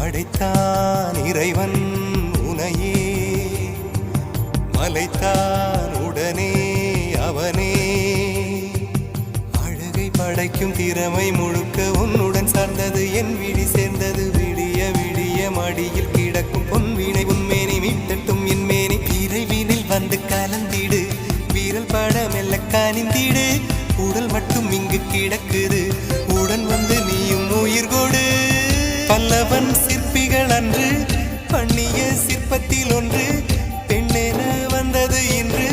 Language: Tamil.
படைத்தான் இறைவன் உனையே மலைத்தான் உடனே அவனே அழகை படைக்கும் திறமை முழுக்க உன்னுடன் சார்ந்தது என் விழி சேர்ந்தது விடிய விடிய மடியில் கிடக்கும் பொன்வினை உன்மேனி மீட்டட்டும் என் மேனி இறைவினில் வந்து கலந்திடு வீரல் பட மெல்ல காணிந்திடு உடல் மட்டும் இங்கு கிடக்குது உடன் வந்து நீயும் உயிர் கொடு பல்லவன் சிற்பிகள் அன்று பண்ணிய சிற்பத்தில் ஒன்று பெண்ணென வந்தது இன்று